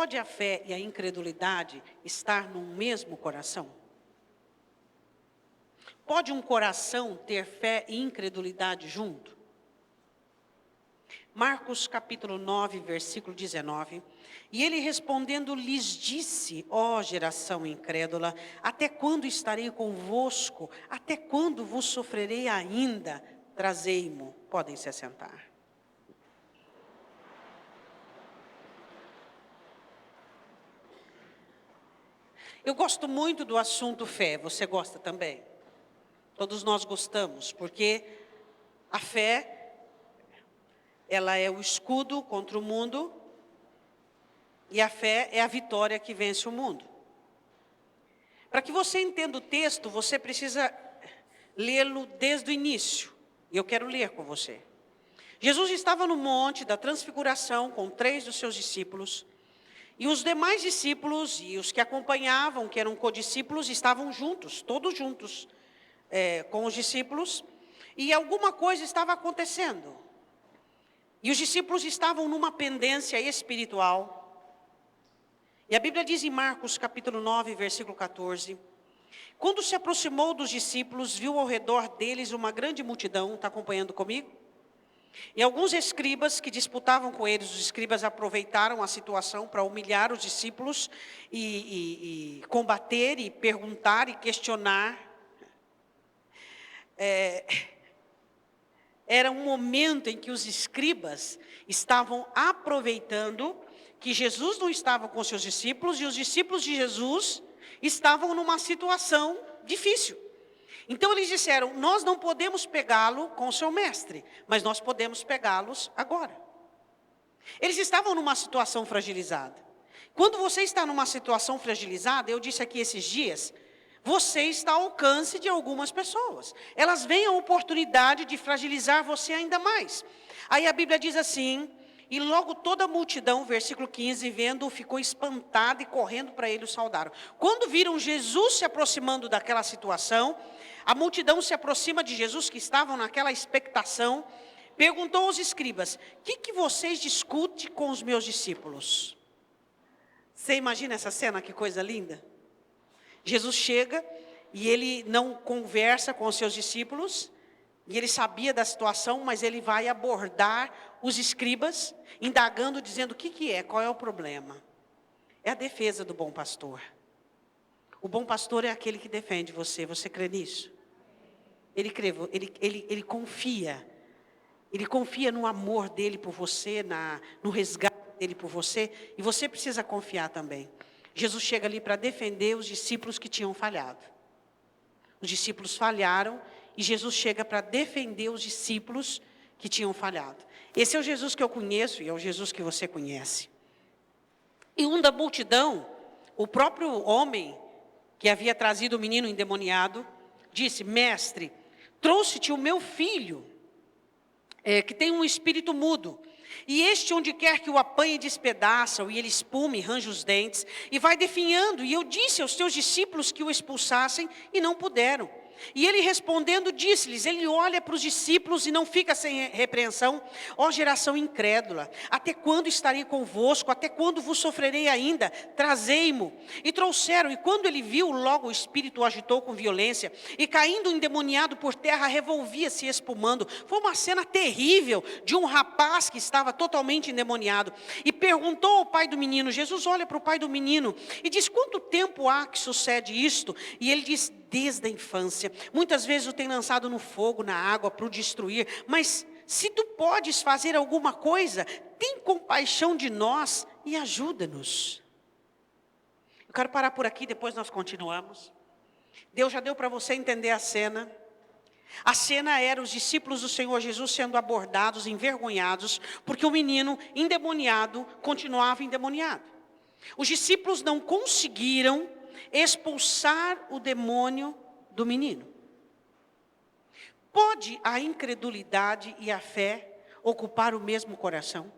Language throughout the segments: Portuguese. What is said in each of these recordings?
Pode a fé e a incredulidade estar no mesmo coração? Pode um coração ter fé e incredulidade junto? Marcos capítulo 9, versículo 19. E ele respondendo lhes disse: ó geração incrédula, até quando estarei convosco? Até quando vos sofrerei ainda? Trazei-mo. Podem se assentar. Eu gosto muito do assunto fé. Você gosta também? Todos nós gostamos, porque a fé, ela é o escudo contra o mundo, e a fé é a vitória que vence o mundo. Para que você entenda o texto, você precisa lê-lo desde o início. E eu quero ler com você. Jesus estava no monte da transfiguração com 3 dos seus discípulos. E os demais discípulos e os que acompanhavam, que eram codiscípulos, estavam juntos, todos juntos, com os discípulos. E alguma coisa estava acontecendo. E os discípulos estavam numa pendência espiritual. E a Bíblia diz em Marcos capítulo 9, versículo 14. Quando se aproximou dos discípulos, viu ao redor deles uma grande multidão. Está acompanhando comigo? E alguns escribas que disputavam com eles, os escribas aproveitaram a situação para humilhar os discípulos e combater e perguntar e questionar. Era um momento em que os escribas estavam aproveitando que Jesus não estava com seus discípulos e os discípulos de Jesus estavam numa situação difícil. Então eles disseram: nós não podemos pegá-lo com o seu mestre, mas nós podemos pegá-los agora. Eles estavam numa situação fragilizada. Quando você está numa situação fragilizada, eu disse aqui esses dias, você está ao alcance de algumas pessoas. Elas veem a oportunidade de fragilizar você ainda mais. Aí a Bíblia diz assim: e logo toda a multidão, versículo 15, vendo-o, ficou espantada e correndo para ele o saudaram. Quando viram Jesus se aproximando daquela situação, a multidão se aproxima de Jesus, que estavam naquela expectação, perguntou aos escribas: o que vocês discutem com os meus discípulos? Você imagina essa cena, que coisa linda? Jesus chega e ele não conversa com os seus discípulos, e ele sabia da situação, mas ele vai abordar os escribas, indagando, dizendo: o que é, qual é o problema? É a defesa do bom pastor. O bom pastor é aquele que defende você. Você crê nisso? Ele crê, ele confia. Ele confia no amor dele por você, no resgate dele por você, e você precisa confiar também. Jesus chega ali para defender os discípulos que tinham falhado. Os discípulos falharam e Jesus chega para defender os discípulos que tinham falhado. Esse é o Jesus que eu conheço e é o Jesus que você conhece. E um da multidão, o próprio homem que havia trazido o menino endemoniado, disse: mestre, trouxe-te o meu filho, que tem um espírito mudo. E este, onde quer que o apanhe, despedaça-o, e ele espume, range os dentes, e vai definhando. E eu disse aos teus discípulos que o expulsassem, e não puderam. E ele respondendo disse-lhes, ele olha para os discípulos e não fica sem repreensão: ó geração incrédula, até quando estarei convosco? Até quando vos sofrerei ainda? Trazei-mo. E trouxeram, e quando ele viu, logo o espírito o agitou com violência, e caindo endemoniado por terra, revolvia-se espumando. Foi uma cena terrível de um rapaz que estava totalmente endemoniado. E perguntou ao pai do menino, Jesus olha para o pai do menino e diz: quanto tempo há que sucede isto? E ele diz: desde a infância. Muitas vezes o tem lançado no fogo, na água, para o destruir. Mas se tu podes fazer alguma coisa, tem compaixão de nós e ajuda-nos. Eu quero parar por aqui, depois nós continuamos. Deus já deu para você entender a cena. A cena era os discípulos do Senhor Jesus sendo abordados, envergonhados, porque o menino endemoniado continuava endemoniado. Os discípulos não conseguiram expulsar o demônio do menino. Pode a incredulidade e a fé ocupar o mesmo coração?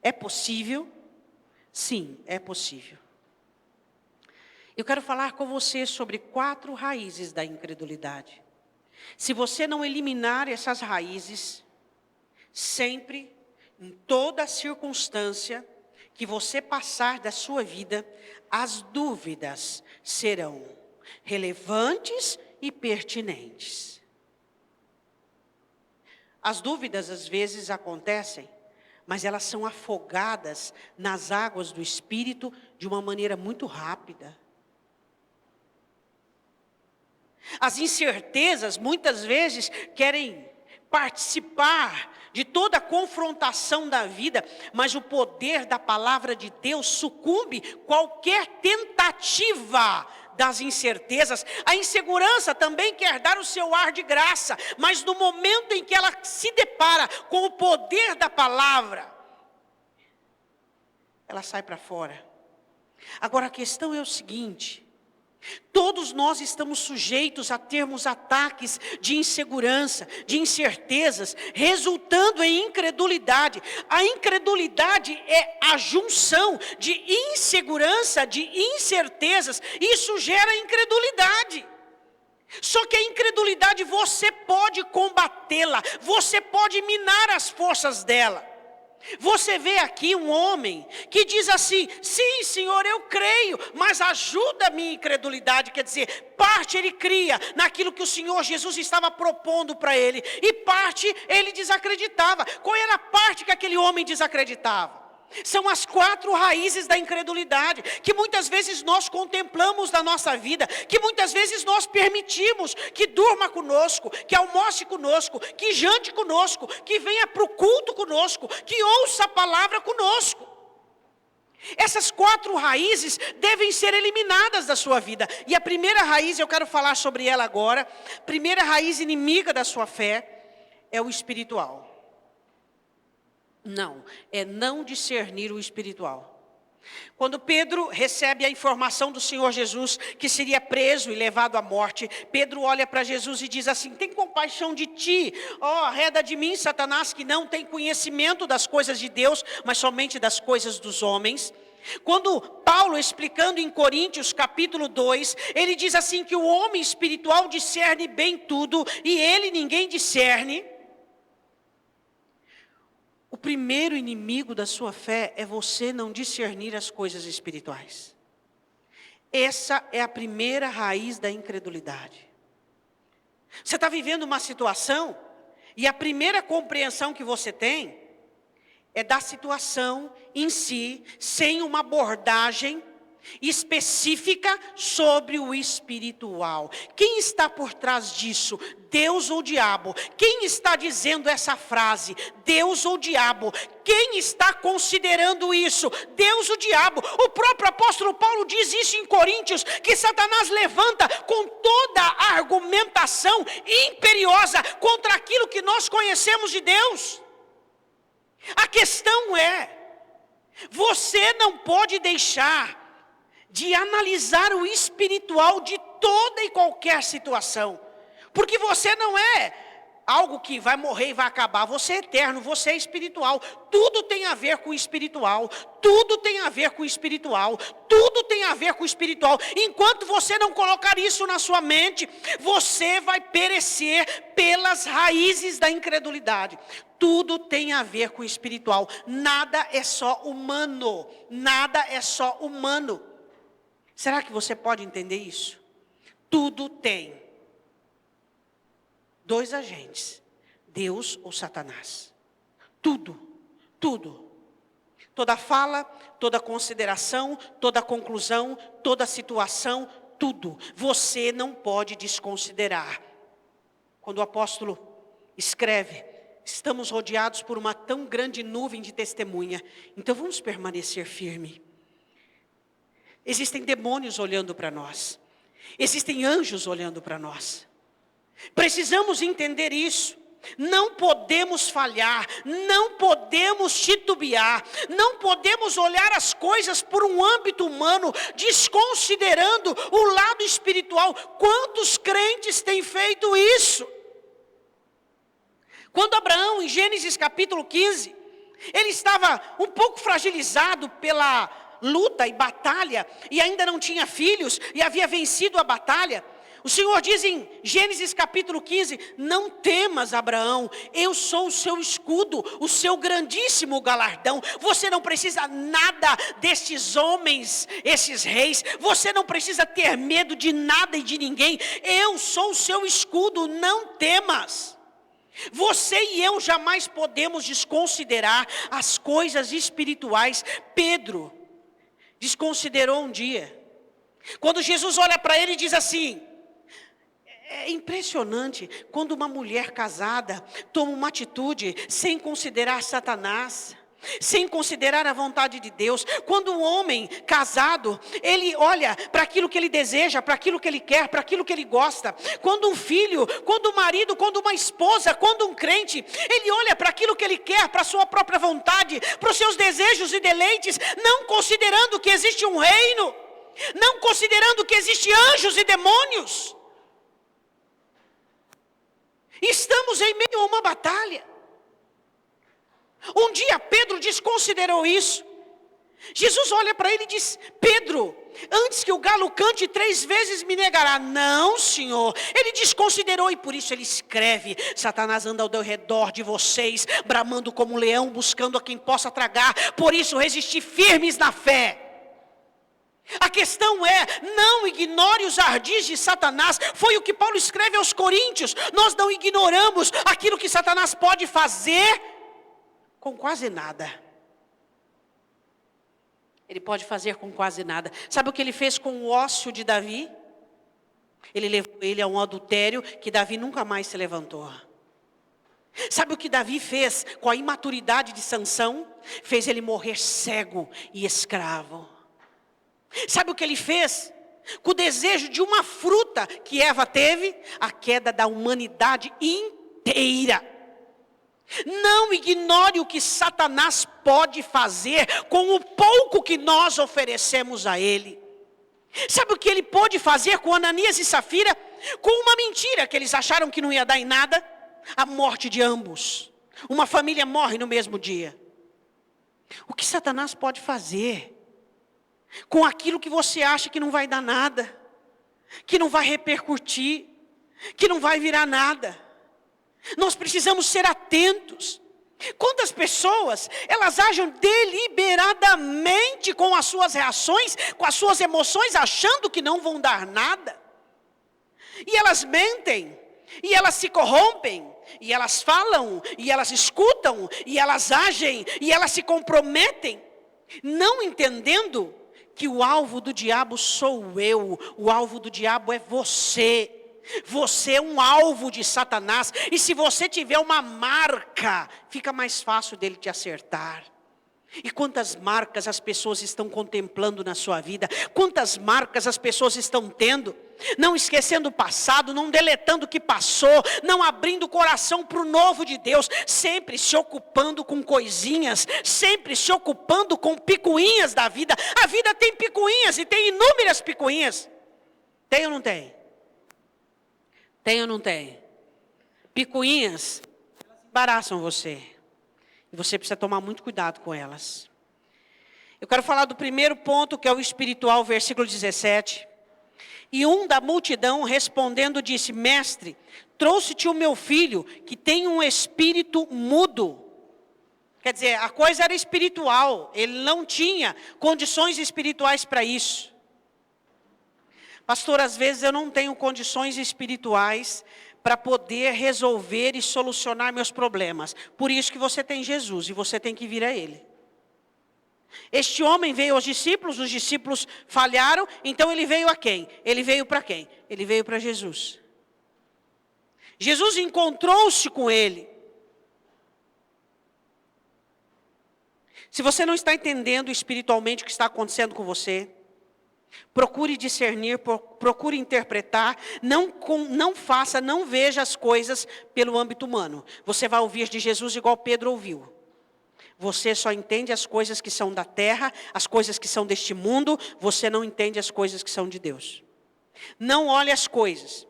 É possível? Sim, é possível. Eu quero falar com você sobre 4 raízes da incredulidade. Se você não eliminar essas raízes, sempre, em toda circunstância que você passar da sua vida, as dúvidas serão relevantes e pertinentes. As dúvidas às vezes acontecem, mas elas são afogadas nas águas do Espírito de uma maneira muito rápida. As incertezas muitas vezes querem participar de toda a confrontação da vida, mas o poder da palavra de Deus sucumbe qualquer tentativa das incertezas. A insegurança também quer dar o seu ar de graça, mas no momento em que ela se depara com o poder da palavra, ela sai para fora. Agora a questão é o seguinte: todos nós estamos sujeitos a termos ataques de insegurança, de incertezas, resultando em incredulidade. A incredulidade é a junção de insegurança, de incertezas. Isso gera incredulidade. Só que a incredulidade você pode combatê-la, você pode minar as forças dela. Você vê aqui um homem que diz assim: sim, Senhor, eu creio, mas ajuda a minha incredulidade. Quer dizer, parte ele cria naquilo que o Senhor Jesus estava propondo para ele, e parte ele desacreditava. Qual era a parte que aquele homem desacreditava? São as 4 raízes da incredulidade, que muitas vezes nós contemplamos na nossa vida, que muitas vezes nós permitimos que durma conosco, que almoce conosco, que jante conosco, que venha para o culto conosco, que ouça a palavra conosco. Essas 4 raízes devem ser eliminadas da sua vida. E a primeira raiz, eu quero falar sobre ela agora. Primeira raiz inimiga da sua fé é o espiritual. Não discernir o espiritual. Quando Pedro recebe a informação do Senhor Jesus que seria preso e levado à morte, Pedro olha para Jesus e diz assim: tem compaixão de ti, arreda de mim, Satanás, que não tem conhecimento das coisas de Deus, mas somente das coisas dos homens. Quando Paulo, explicando em Coríntios capítulo 2, ele diz assim que o homem espiritual discerne bem tudo e ele ninguém discerne. O primeiro inimigo da sua fé é você não discernir as coisas espirituais. Essa é a primeira raiz da incredulidade. Você está vivendo uma situação e a primeira compreensão que você tem é da situação em si, sem uma abordagem específica sobre o espiritual. Quem está por trás disso? Deus ou diabo? Quem está dizendo essa frase? Deus ou diabo? Quem está considerando isso? Deus ou diabo? O próprio apóstolo Paulo diz isso em Coríntios, que Satanás levanta com toda a argumentação imperiosa contra aquilo que nós conhecemos de Deus. A questão é, você não pode deixar de analisar o espiritual de toda e qualquer situação, porque você não é algo que vai morrer e vai acabar, você é eterno, você é espiritual. Tudo tem a ver com o espiritual, tudo tem a ver com o espiritual, tudo tem a ver com o espiritual. Enquanto você não colocar isso na sua mente, você vai perecer pelas raízes da incredulidade. Tudo tem a ver com o espiritual, nada é só humano, nada é só humano. Será que você pode entender isso? Tudo tem 2 agentes, Deus ou Satanás. Tudo. Toda fala, toda consideração, toda conclusão, toda situação, tudo. Você não pode desconsiderar. Quando o apóstolo escreve: estamos rodeados por uma tão grande nuvem de testemunha, então vamos permanecer firme. Existem demônios olhando para nós. Existem anjos olhando para nós. Precisamos entender isso. Não podemos falhar, não podemos titubear, não podemos olhar as coisas por um âmbito humano, desconsiderando o lado espiritual. Quantos crentes têm feito isso? Quando Abraão, em Gênesis capítulo 15, ele estava um pouco fragilizado pela luta e batalha, e ainda não tinha filhos, e havia vencido a batalha. O Senhor diz em Gênesis capítulo 15, não temas, Abraão, eu sou o seu escudo, o seu grandíssimo galardão. Você não precisa nada destes homens, esses reis, você não precisa ter medo de nada e de ninguém. Eu sou o seu escudo, não temas. Você e eu jamais podemos desconsiderar as coisas espirituais. Pedro desconsiderou um dia, quando Jesus olha para ele e diz assim, é impressionante quando uma mulher casada toma uma atitude sem considerar Satanás, sem considerar a vontade de Deus. Quando um homem casado, ele olha para aquilo que ele deseja, para aquilo que ele quer, para aquilo que ele gosta. Quando um filho, quando um marido, quando uma esposa, quando um crente, ele olha para aquilo que ele quer, para a sua própria vontade, para os seus desejos e deleites, não considerando que existe um reino, não considerando que existe anjos e demônios. Estamos em meio a uma batalha. Um dia Pedro desconsiderou isso. Jesus olha para ele e diz, Pedro, antes que o galo cante 3 vezes me negará. Não, Senhor. Ele desconsiderou e por isso ele escreve, Satanás anda ao redor de vocês, bramando como um leão, buscando a quem possa tragar. Por isso resisti firmes na fé. A questão é, não ignore os ardis de Satanás. Foi o que Paulo escreve aos Coríntios. Nós não ignoramos aquilo que Satanás pode fazer com quase nada. Ele pode fazer com quase nada. Sabe o que ele fez com o ócio de Davi? Ele levou ele a um adultério que Davi nunca mais se levantou. Sabe o que Davi fez com a imaturidade de Sansão? Fez ele morrer cego e escravo. Sabe o que ele fez? Com o desejo de uma fruta que Eva teve, a queda da humanidade inteira. Não ignore o que Satanás pode fazer com o pouco que nós oferecemos a ele. Sabe o que ele pôde fazer com Ananias e Safira? Com uma mentira que eles acharam que não ia dar em nada, a morte de ambos. Uma família morre no mesmo dia. O que Satanás pode fazer com aquilo que você acha que não vai dar nada, que não vai repercutir, que não vai virar nada? Nós precisamos ser atentos. Quantas pessoas, elas agem deliberadamente com as suas reações, com as suas emoções, achando que não vão dar nada. E elas mentem, e elas se corrompem, e elas falam, e elas escutam, e elas agem, e elas se comprometem, não entendendo que o alvo do diabo sou eu, o alvo do diabo é você. Você é um alvo de Satanás, e se você tiver uma marca, fica mais fácil dele te acertar. E quantas marcas as pessoas estão contemplando na sua vida, quantas marcas as pessoas estão tendo, não esquecendo o passado, não deletando o que passou, não abrindo o coração para o novo de Deus, sempre se ocupando com coisinhas, sempre se ocupando com picuinhas da vida. A vida tem picuinhas e tem inúmeras picuinhas. Tem ou não tem? Tem ou não tem? Picuinhas, elas embaraçam você. E você precisa tomar muito cuidado com elas. Eu quero falar do primeiro ponto, que é o espiritual, versículo 17. E um da multidão respondendo disse, mestre, trouxe-te o meu filho, que tem um espírito mudo. Quer dizer, a coisa era espiritual, ele não tinha condições espirituais para isso. Pastor, às vezes eu não tenho condições espirituais para poder resolver e solucionar meus problemas. Por isso que você tem Jesus e você tem que vir a Ele. Este homem veio aos discípulos, os discípulos falharam, então ele veio a quem? Ele veio para quem? Ele veio para Jesus. Jesus encontrou-se com ele. Se você não está entendendo espiritualmente o que está acontecendo com você, procure discernir, procure interpretar, não faça, não veja as coisas pelo âmbito humano. Você vai ouvir de Jesus igual Pedro ouviu. Você só entende as coisas que são da terra, as coisas que são deste mundo, você não entende as coisas que são de Deus. Não olhe as coisas.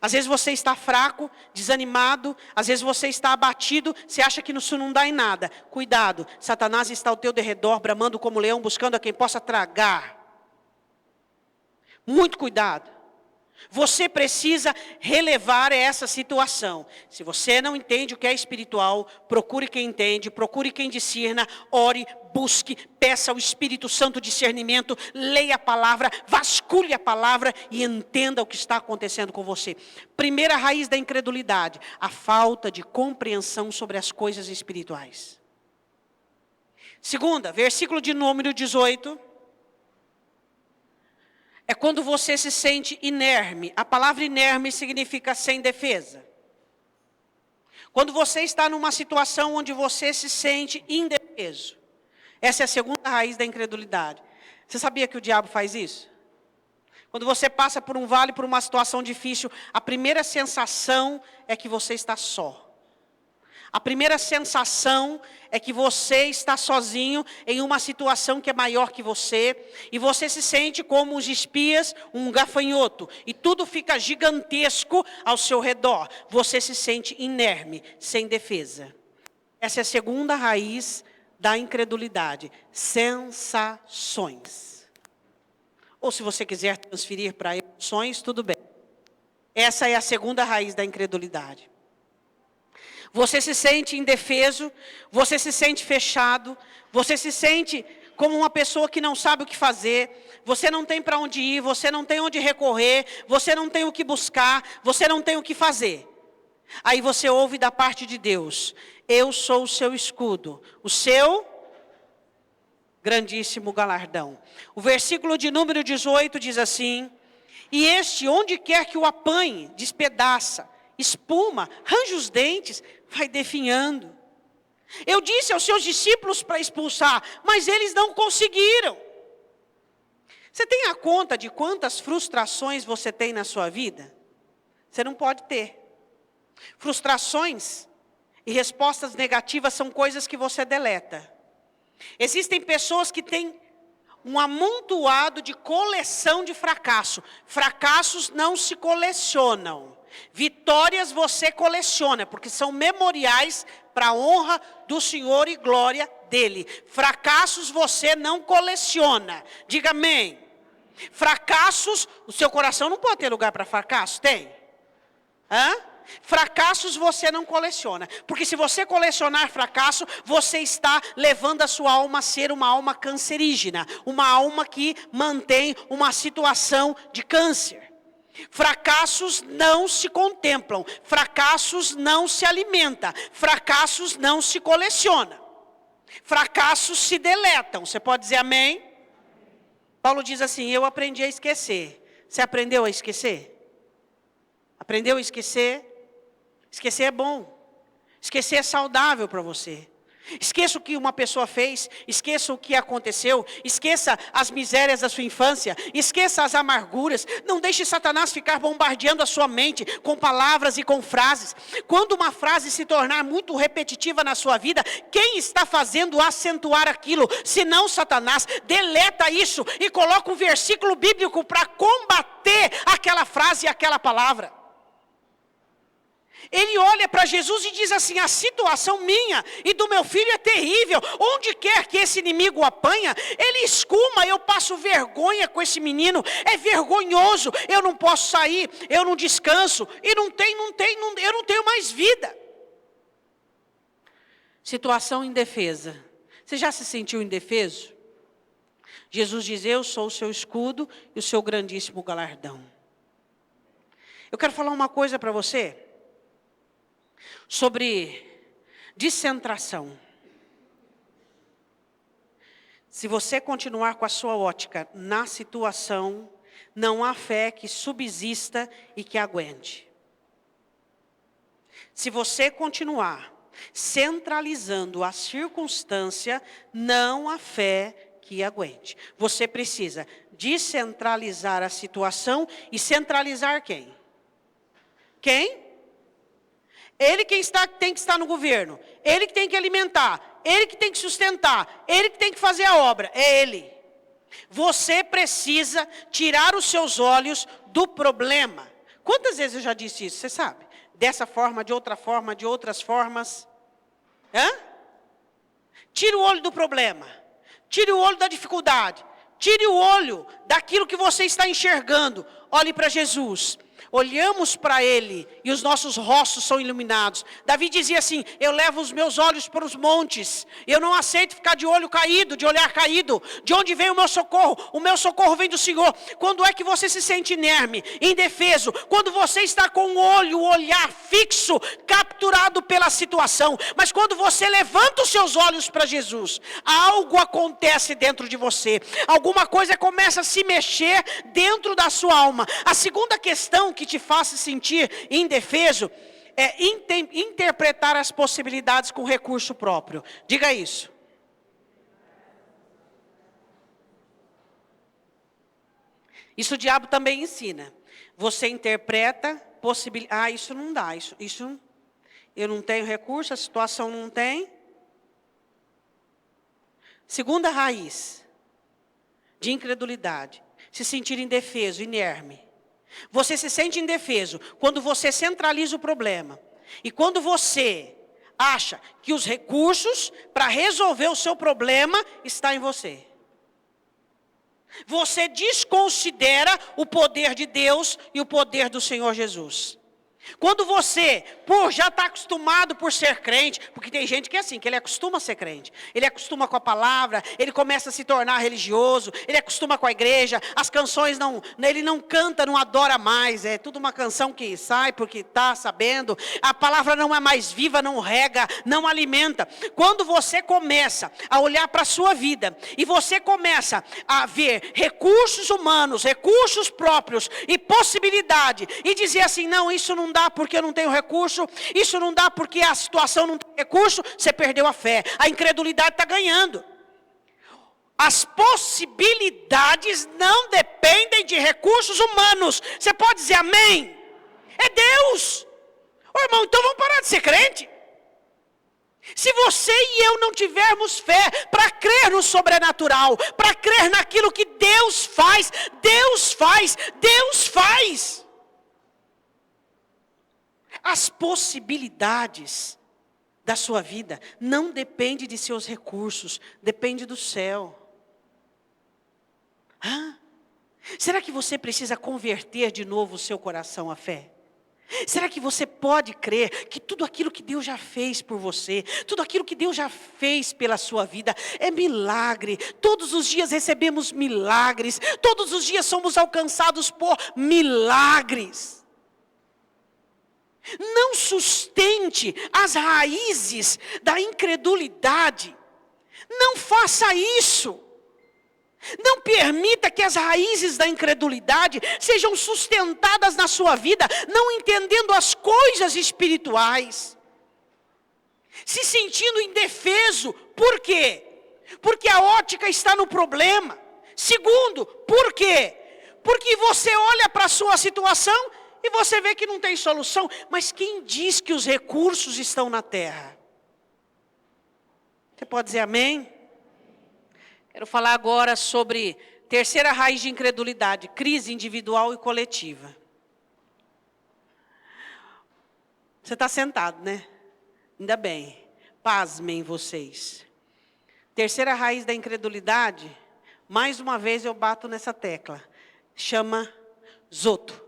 Às vezes você está fraco, desanimado, às vezes você está abatido, você acha que isso não dá em nada. Cuidado, Satanás está ao teu derredor, bramando como leão, buscando a quem possa tragar. Muito cuidado. Você precisa relevar essa situação. Se você não entende o que é espiritual, procure quem entende, procure quem discerna, ore, busque, peça ao Espírito Santo discernimento, leia a palavra, vasculhe a palavra e entenda o que está acontecendo com você. Primeira raiz da incredulidade, a falta de compreensão sobre as coisas espirituais. Segunda, versículo de número 18. É quando você se sente inerme. A palavra inerme significa sem defesa. Quando você está numa situação onde você se sente indefeso. Essa é a segunda raiz da incredulidade. Você sabia que o diabo faz isso? Quando você passa por um vale, por uma situação difícil, a primeira sensação é que você está só. A primeira sensação é que você está sozinho em uma situação que é maior que você. E você se sente como os espias, um gafanhoto. E tudo fica gigantesco ao seu redor. Você se sente inerme, sem defesa. Essa é a segunda raiz da incredulidade. Sensações. Ou se você quiser transferir para emoções, tudo bem. Essa é a segunda raiz da incredulidade. Você se sente indefeso, você se sente fechado, você se sente como uma pessoa que não sabe o que fazer, você não tem para onde ir, você não tem onde recorrer, você não tem o que buscar, você não tem o que fazer. Aí você ouve da parte de Deus, eu sou o seu escudo, o seu grandíssimo galardão. O versículo de número 18 diz assim, e este, onde quer que o apanhe, despedaça, espuma, arranja os dentes, vai definhando. Eu disse aos seus discípulos para expulsar, mas eles não conseguiram. Você tem a conta de quantas frustrações você tem na sua vida? Você não pode ter. Frustrações e respostas negativas são coisas que você deleta. Existem pessoas que têm um amontoado de coleção de fracasso. Fracassos não se colecionam. Vitórias você coleciona, porque são memoriais para a honra do Senhor e glória dele. Fracassos você não coleciona. Diga amém. Fracassos, o seu coração não pode ter lugar para fracasso, tem? Fracassos você não coleciona, porque se você colecionar fracasso, você está levando a sua alma a ser uma alma cancerígena, uma alma que mantém uma situação de câncer. Fracassos não se contemplam, fracassos não se alimenta, fracassos não se coleciona, fracassos se deletam. Você pode dizer amém? Paulo diz assim, eu aprendi a esquecer. Você aprendeu a esquecer? Aprendeu a esquecer? Esquecer é bom, esquecer é saudável para você. Esqueça o que uma pessoa fez, esqueça o que aconteceu, esqueça as misérias da sua infância, esqueça as amarguras. Não deixe Satanás ficar bombardeando a sua mente com palavras e com frases. Quando uma frase se tornar muito repetitiva na sua vida, quem está fazendo acentuar aquilo? Se não Satanás, deleta isso e coloca um versículo bíblico para combater aquela frase e aquela palavra. Ele olha para Jesus e diz assim, a situação minha e do meu filho é terrível. Onde quer que esse inimigo apanha, ele escuma, eu passo vergonha com esse menino. É vergonhoso, eu não posso sair, eu não descanso. E eu não tenho mais vida. Situação indefesa. Você já se sentiu indefeso? Jesus diz, eu sou o seu escudo e o seu grandíssimo galardão. Eu quero falar uma coisa para você. Sobre descentração. Se você continuar com a sua ótica na situação, não há fé que subsista e que aguente. Se você continuar centralizando a circunstância, não há fé que aguente. Você precisa descentralizar a situação e centralizar quem? Quem? Ele tem que estar no governo, ele que tem que alimentar, ele que tem que sustentar, ele que tem que fazer a obra, é ele. Você precisa tirar os seus olhos do problema. Quantas vezes eu já disse isso, você sabe? Dessa forma, de outra forma, de outras formas. Tira o olho do problema, tira o olho da dificuldade, Tire o olho daquilo que você está enxergando. Olhe para Jesus. Olhamos para Ele e os nossos rostos são iluminados. Davi dizia assim: eu levo os meus olhos para os montes. Eu não aceito ficar de olho caído, de olhar caído. De onde vem o meu socorro? O meu socorro vem do Senhor. Quando é que você se sente inerme, indefeso? Quando você está com o olhar fixo, capturado pela situação. Mas quando você levanta os seus olhos para Jesus, algo acontece dentro de você. Alguma coisa começa a se mexer dentro da sua alma. A segunda questão que te faça sentir indefeso é interpretar as possibilidades com recurso próprio. Diga isso. Isso o diabo também ensina. Você interpreta possibilidades. Isso não dá. Isso eu não tenho recurso, a situação não tem. Segunda raiz de incredulidade: se sentir indefeso, inerme. Você se sente indefeso quando você centraliza o problema. E quando você acha que os recursos para resolver o seu problema estão em você. Você desconsidera o poder de Deus e o poder do Senhor Jesus. Quando você, já está acostumado por ser crente, porque tem gente que é assim, que ele acostuma a ser crente. Ele acostuma com a palavra, ele começa a se tornar religioso, ele acostuma com a igreja, as canções ele não canta, não adora mais, é tudo uma canção que sai porque está sabendo, a palavra não é mais viva, não rega, não alimenta. Quando você começa a olhar para a sua vida, e você começa a ver recursos humanos, recursos próprios, e possibilidade, e dizer assim: não, isso não dá porque eu não tenho recurso, isso não dá porque a situação não tem recurso, você perdeu a fé, a incredulidade está ganhando. As possibilidades não dependem de recursos humanos. Você pode dizer amém? É Deus. Ô irmão, então vamos parar de ser crente. Se você e eu não tivermos fé para crer no sobrenatural, para crer naquilo que Deus faz, Deus faz, Deus faz. As possibilidades da sua vida não dependem de seus recursos, depende do céu. Será que você precisa converter de novo o seu coração à fé? Será que você pode crer que tudo aquilo que Deus já fez por você, tudo aquilo que Deus já fez pela sua vida é milagre? Todos os dias recebemos milagres, todos os dias somos alcançados por milagres. Não sustente as raízes da incredulidade. Não faça isso. Não permita que as raízes da incredulidade sejam sustentadas na sua vida, não entendendo as coisas espirituais. Se sentindo indefeso. Por quê? Porque a ótica está no problema. Segundo, por quê? Porque você olha para a sua situação e você vê que não tem solução. Mas quem diz que os recursos estão na terra? Você pode dizer amém? Quero falar agora sobre terceira raiz de incredulidade: crise individual e coletiva. Você está sentado, né? Ainda bem. Pasmem vocês. Terceira raiz da incredulidade, mais uma vez eu bato nessa tecla, chama zoto.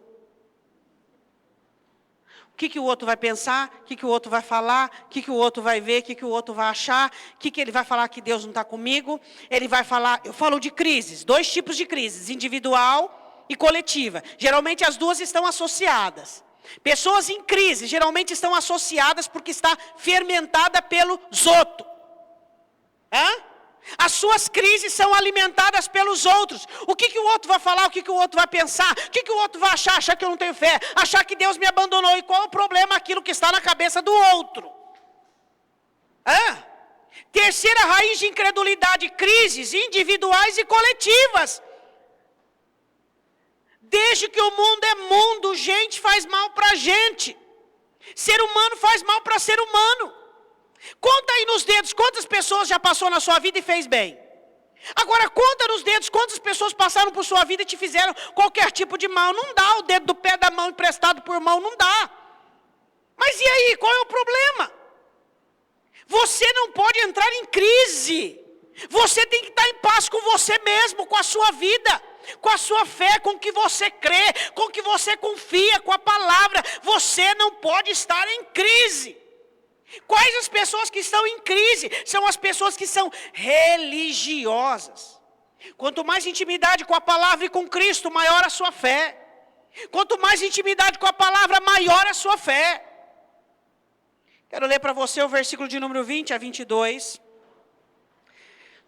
O que o outro vai pensar, o que o outro vai falar, o que o outro vai ver, o que o outro vai achar, o que ele vai falar que Deus não está comigo. Ele vai falar, eu falo de crises, 2 tipos de crises, individual e coletiva. Geralmente as duas estão associadas. Pessoas em crise geralmente estão associadas porque está fermentada pelo zoto. As suas crises são alimentadas pelos outros. O que o outro vai falar, o que o outro vai pensar, o que o outro vai achar que eu não tenho fé, achar que Deus me abandonou. E qual é o problema? Aquilo que está na cabeça do outro. Terceira raiz de incredulidade: crises individuais e coletivas. Desde que o mundo é mundo, gente faz mal para gente. Ser humano faz mal para ser humano. Conta aí nos dedos quantas pessoas já passou na sua vida e fez bem. Agora conta nos dedos quantas pessoas passaram por sua vida e te fizeram qualquer tipo de mal. Não dá o dedo do pé da mão emprestado por mão, não dá. Mas e aí, qual é o problema? Você não pode entrar em crise. Você tem que estar em paz com você mesmo, com a sua vida, com a sua fé, com o que você crê, com o que você confia, com a palavra. Você não pode estar em crise. Quais as pessoas que estão em crise? São as pessoas que são religiosas. Quanto mais intimidade com a palavra e com Cristo, maior a sua fé. Quanto mais intimidade com a palavra, maior a sua fé. Quero ler para você o versículo de número 20 a 22.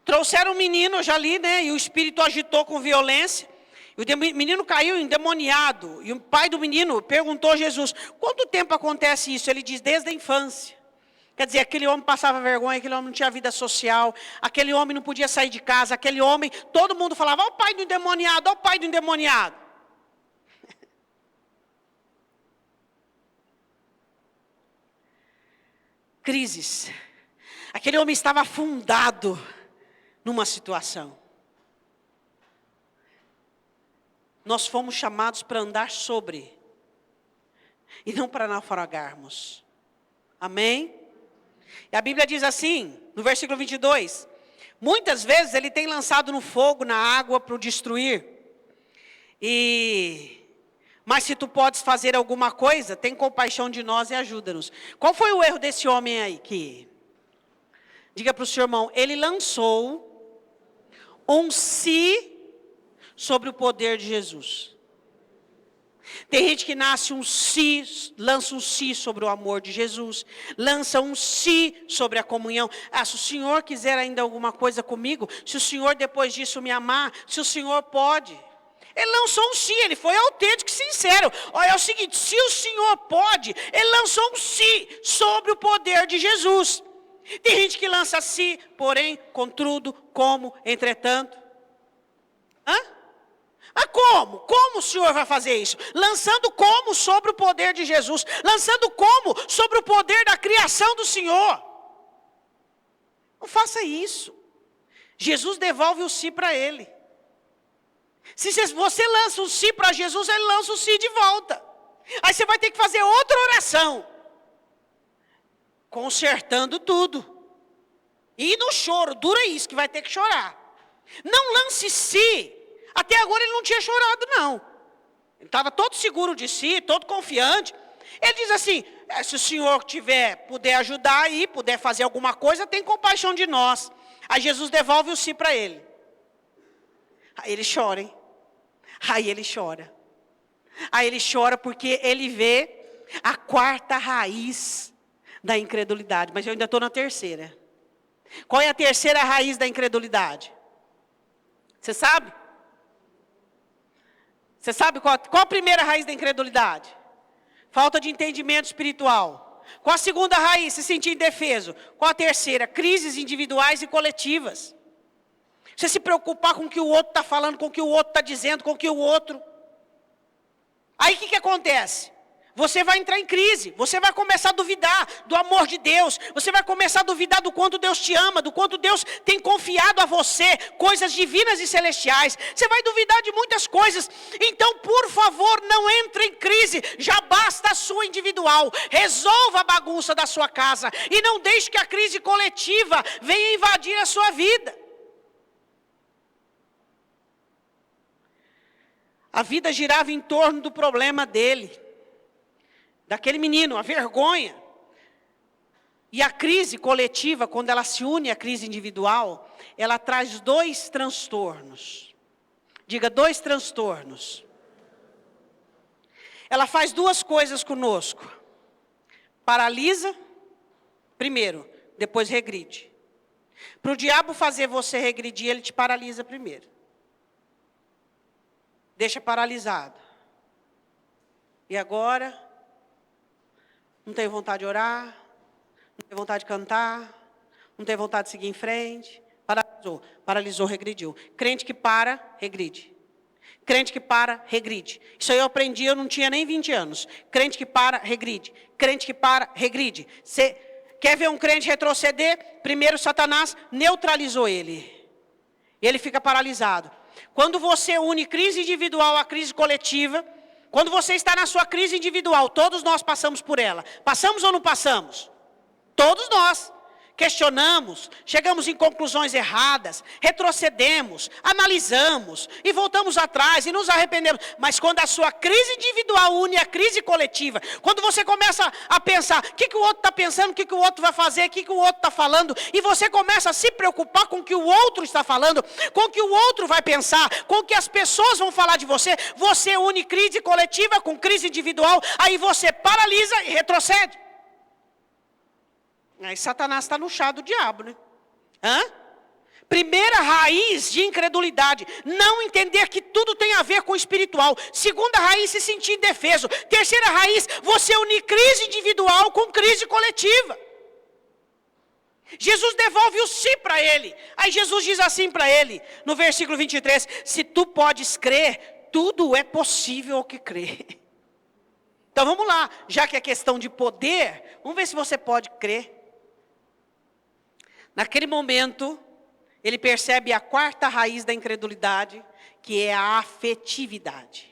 Trouxeram um menino, eu já li, né? E o espírito agitou com violência. E o menino caiu endemoniado. E o pai do menino perguntou a Jesus: quanto tempo acontece isso? Ele diz: desde a infância. Quer dizer, aquele homem passava vergonha, aquele homem não tinha vida social, aquele homem não podia sair de casa, aquele homem, todo mundo falava: ó o pai do endemoniado, ó o pai do endemoniado. Crises. Aquele homem estava afundado numa situação. Nós fomos chamados para andar sobre, e não para naufragarmos. Amém? E a Bíblia diz assim, no versículo 22, muitas vezes ele tem lançado no fogo, na água, para o destruir. Mas se tu podes fazer alguma coisa, tem compaixão de nós e ajuda-nos. Qual foi o erro desse homem aí? Diga para o seu irmão: ele lançou um si sobre o poder de Jesus. Tem gente que nasce um si, lança um si sobre o amor de Jesus, lança um si sobre a comunhão. Se o Senhor quiser ainda alguma coisa comigo, se o Senhor depois disso me amar, se o Senhor pode. Ele lançou um si, ele foi autêntico e sincero. Olha, é o seguinte: se o Senhor pode, ele lançou um si sobre o poder de Jesus. Tem gente que lança si, porém, contudo, como, entretanto. Como? Como o Senhor vai fazer isso? Lançando como sobre o poder de Jesus. Lançando como sobre o poder da criação do Senhor. Não faça isso. Jesus devolve o si para ele. Se você lança o si para Jesus, ele lança o si de volta. Aí você vai ter que fazer outra oração. Consertando tudo. E no choro, dura isso, que vai ter que chorar. Não lance si. Até agora ele não tinha chorado, não. Ele estava todo seguro de si, todo confiante. Ele diz assim: se o Senhor puder ajudar aí, puder fazer alguma coisa, tem compaixão de nós. Aí Jesus devolve o si para ele. Aí ele chora, hein? Aí ele chora. Aí ele chora porque ele vê a quarta raiz da incredulidade. Mas eu ainda estou na terceira. Qual é a terceira raiz da incredulidade? Você sabe? Você sabe qual a primeira raiz da incredulidade? Falta de entendimento espiritual. Qual a segunda raiz? Se sentir indefeso. Qual a terceira? Crises individuais e coletivas. Você se preocupar com o que o outro está falando, com o que o outro está dizendo, com o que o outro... Aí o que acontece? Você vai entrar em crise, você vai começar a duvidar do amor de Deus, você vai começar a duvidar do quanto Deus te ama, do quanto Deus tem confiado a você coisas divinas e celestiais. Você vai duvidar de muitas coisas. Então, por favor, não entre em crise. Já basta a sua individual. Resolva a bagunça da sua casa e não deixe que a crise coletiva venha invadir a sua vida. A vida girava em torno do problema dele, daquele menino, a vergonha. E a crise coletiva, quando ela se une à crise individual, ela traz 2 transtornos. Diga, 2 transtornos. Ela faz 2 coisas conosco. Paralisa, primeiro, depois regride. Para o diabo fazer você regredir, ele te paralisa primeiro. Deixa paralisado. E agora, não tem vontade de orar, não tem vontade de cantar, não tem vontade de seguir em frente. Paralisou, regrediu. Crente que para, regride. Crente que para, regride. Isso aí eu aprendi, eu não tinha nem 20 anos. Crente que para, regride. Crente que para, regride. Você quer ver um crente retroceder? Primeiro Satanás neutralizou ele. Ele fica paralisado. Quando você une crise individual à crise coletiva, quando você está na sua crise individual, todos nós passamos por ela. Passamos ou não passamos? Todos nós. questionamos, chegamos em conclusões erradas, retrocedemos, analisamos e voltamos atrás e nos arrependemos. Mas quando a sua crise individual une a crise coletiva, quando você começa a pensar o que o outro está pensando, o que o outro vai fazer, o que o outro está falando, e você começa a se preocupar com o que o outro está falando, com o que o outro vai pensar, com o que as pessoas vão falar de você, você une crise coletiva com crise individual, aí você paralisa e retrocede. Aí Satanás está no chá do diabo, né? Primeira raiz de incredulidade, não entender que tudo tem a ver com o espiritual. Segunda raiz, se sentir indefeso. Terceira raiz, você unir crise individual com crise coletiva. Jesus devolve o si para ele. Aí Jesus diz assim para ele, no versículo 23, se tu podes crer, tudo é possível ao que crê. Então vamos lá, já que é questão de poder, vamos ver se você pode crer. Naquele momento, ele percebe a quarta raiz da incredulidade, que é a afetividade.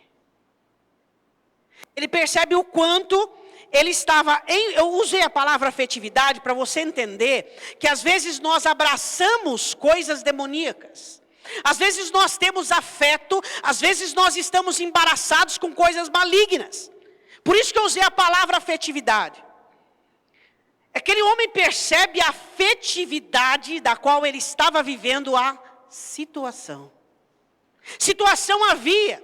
Ele percebe o quanto ele estava eu usei a palavra afetividade para você entender que às vezes nós abraçamos coisas demoníacas. Às vezes nós temos afeto, às vezes nós estamos embaraçados com coisas malignas. Por isso que eu usei a palavra afetividade. Aquele homem percebe a afetividade da qual ele estava vivendo a situação. Situação havia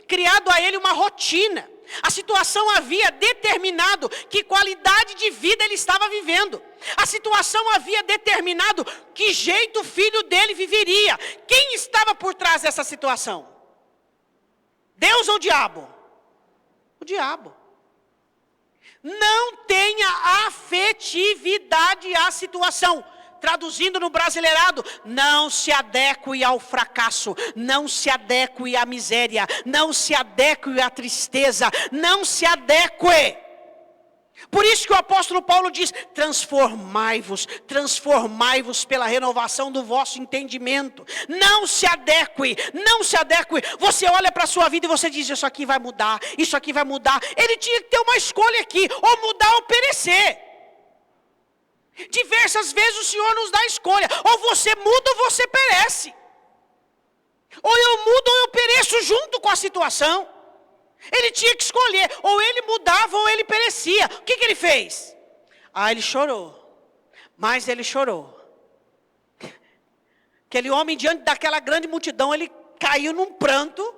criado a ele uma rotina. A situação havia determinado que qualidade de vida ele estava vivendo. A situação havia determinado que jeito o filho dele viveria. Quem estava por trás dessa situação? Deus ou o diabo? O diabo. Não tenha afetividade à situação. Traduzindo no brasileirado, não se adeque ao fracasso, não se adeque à miséria, não se adeque à tristeza, não se adeque. Por isso que o apóstolo Paulo diz, transformai-vos pela renovação do vosso entendimento. Não se adeque. Você olha para a sua vida e você diz, isso aqui vai mudar. Ele tinha que ter uma escolha aqui, ou mudar ou perecer. Diversas vezes o Senhor nos dá a escolha, ou você muda ou você perece. Ou eu mudo ou eu pereço junto com a situação. Ele tinha que escolher, ou ele mudava ou ele perecia. O que ele fez? Ele chorou, mas ele chorou. Aquele homem diante daquela grande multidão, ele caiu num pranto,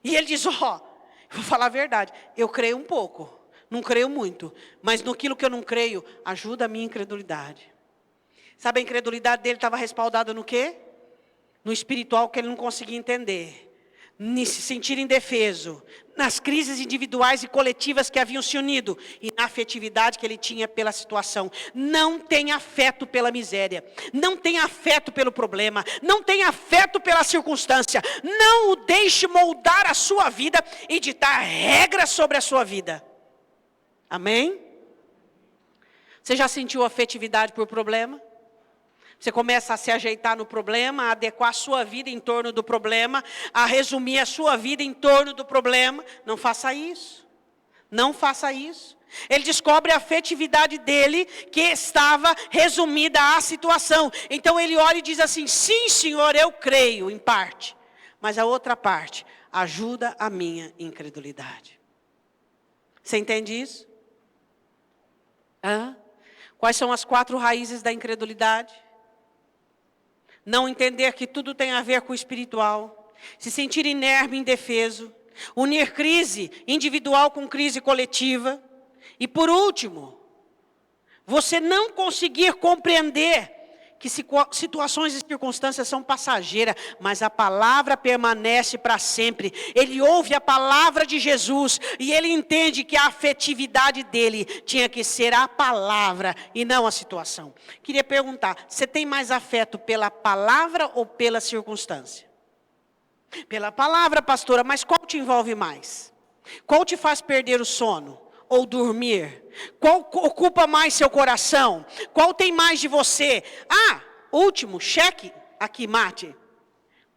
e ele diz, vou falar a verdade, eu creio um pouco. Não creio muito, mas naquilo que eu não creio, ajuda a minha incredulidade. Sabe, a incredulidade dele estava respaldada no quê? No espiritual que ele não conseguia entender. Se sentir indefeso, nas crises individuais e coletivas que haviam se unido, e na afetividade que ele tinha pela situação. Não tenha afeto pela miséria, não tenha afeto pelo problema, não tenha afeto pela circunstância, não o deixe moldar a sua vida e ditar regras sobre a sua vida. Amém? Você já sentiu afetividade por problema? Você começa a se ajeitar no problema, a adequar a sua vida em torno do problema, a resumir a sua vida em torno do problema. Não faça isso. Não faça isso. Ele descobre a afetividade dele que estava resumida à situação. Então ele olha e diz assim, sim, Senhor, eu creio em parte. Mas a outra parte, ajuda a minha incredulidade. Você entende isso? Quais são as 4 raízes da incredulidade? Não entender que tudo tem a ver com o espiritual. Se sentir inerme, indefeso. Unir crise individual com crise coletiva. E por último, você não conseguir compreender que situações e circunstâncias são passageiras, mas a palavra permanece para sempre. Ele ouve a palavra de Jesus e ele entende que a afetividade dele tinha que ser a palavra e não a situação. Queria perguntar, você tem mais afeto pela palavra ou pela circunstância? Pela palavra, pastora, mas qual te envolve mais? Qual te faz perder o sono ou dormir? Qual ocupa mais seu coração? Qual tem mais de você? Último, cheque aqui, mate.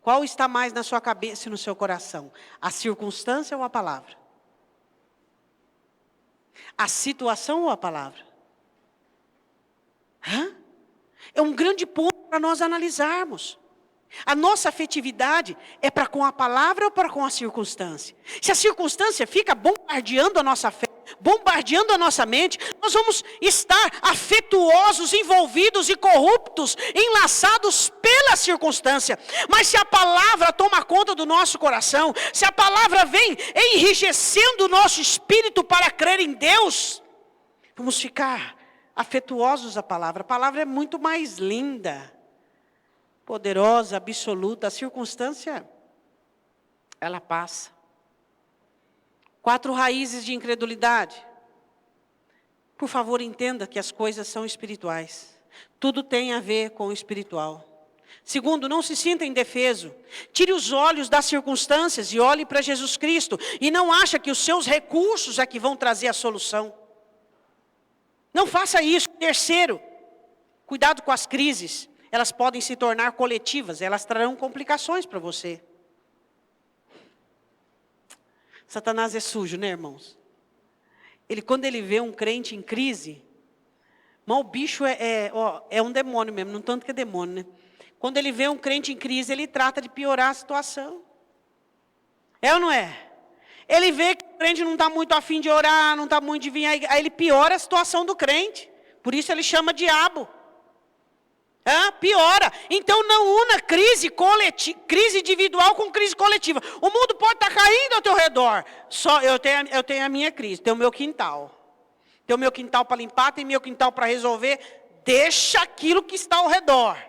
Qual está mais na sua cabeça e no seu coração? A circunstância ou a palavra? A situação ou a palavra? É um grande ponto para nós analisarmos. A nossa afetividade é para com a palavra ou para com a circunstância? Se a circunstância fica bombardeando a nossa fé, bombardeando a nossa mente, nós vamos estar afetuosos, envolvidos e corruptos, enlaçados pela circunstância. Mas se a palavra toma conta do nosso coração, se a palavra vem enrijecendo o nosso espírito para crer em Deus, vamos ficar afetuosos à palavra. A palavra é muito mais linda, poderosa, absoluta. A circunstância, ela passa. 4 raízes de incredulidade. Por favor, entenda que as coisas são espirituais. Tudo tem a ver com o espiritual. Segundo, não se sinta indefeso. Tire os olhos das circunstâncias e olhe para Jesus Cristo. E não acha que os seus recursos é que vão trazer a solução. Não faça isso. Terceiro, cuidado com as crises. Elas podem se tornar coletivas, elas trarão complicações para você. Satanás é sujo, né, irmãos? Quando ele vê um crente em crise, mas o bicho é um demônio mesmo, não tanto que é demônio, né? Quando ele vê um crente em crise, ele trata de piorar a situação. É ou não é? Ele vê que o crente não está muito afim de orar, não está muito de vir, aí ele piora a situação do crente. Por isso ele chama diabo. Piora. Então não una crise individual com crise coletiva. O mundo pode estar caindo ao teu redor. Só eu tenho a minha crise, tenho o meu quintal. Tenho o meu quintal para limpar, tenho o meu quintal para resolver. Deixa aquilo que está ao redor.